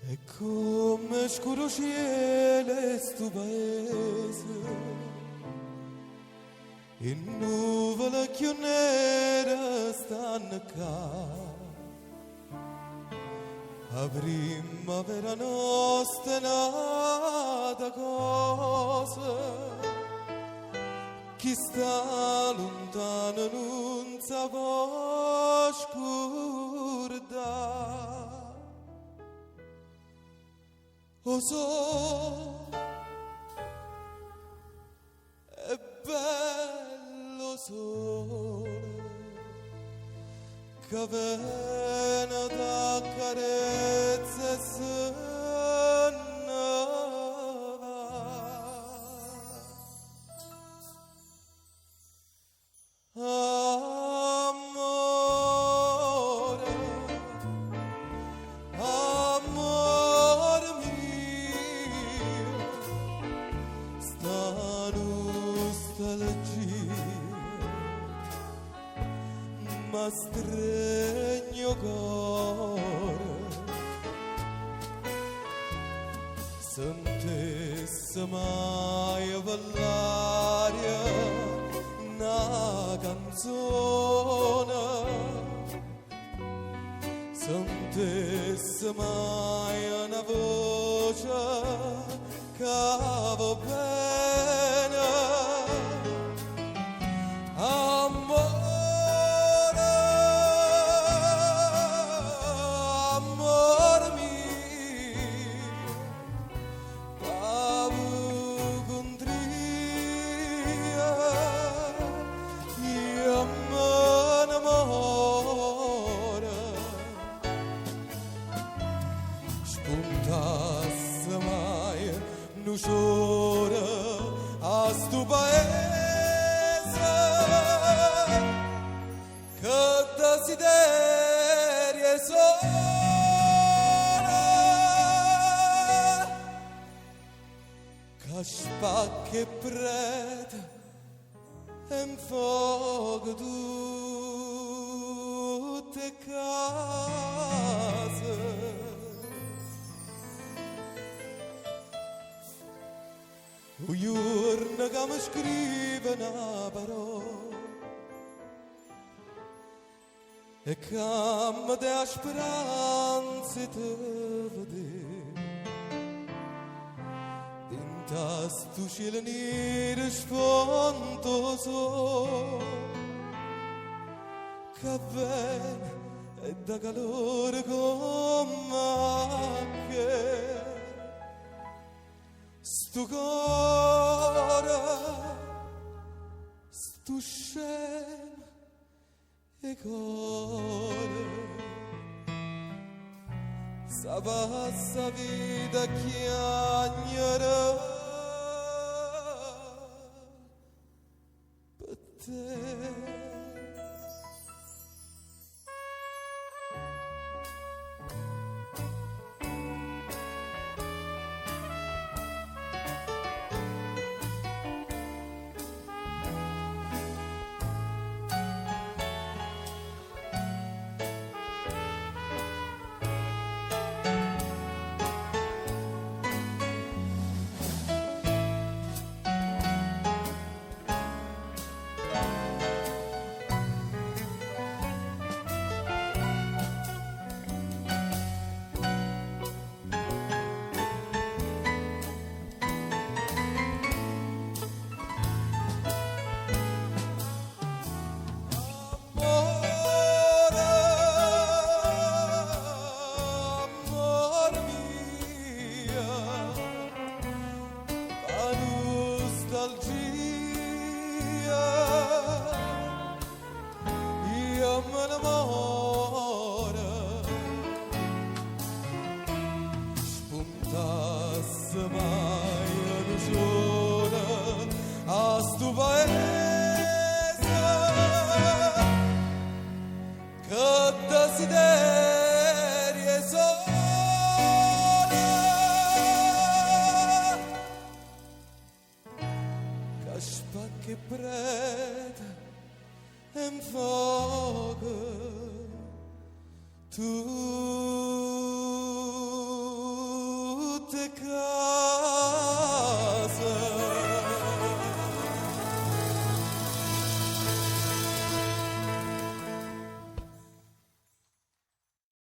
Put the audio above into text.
E come scuro cielo è sto paese, in nuvole che nere stanno qua. A primavera nostra è nata cosa, chi sta lontano non sa può scordare. O so, è bello sole, che viene da carezze e se ne va. Amore, amor mio, sta nostalgia ma stregno cuore, sentesse mai per l'aria una canzone, sentesse mai una voce che va bene. Amore, amor mio, t'avu contria, io me n'amore, spuntasse mai nuciore a sto paese, che desiderio sono, che spacca e prete e in fuoco tutte case. Un giorno che mi scrive una parola e che mi dà speranza di vedere, dinta sto cielo nero sfontoso che viene e da calore come che sto cuore, sto scemo e cuore, sa passa vita chiagnere per te. Desiderio sola, che spacca e prete e in fuoco tu te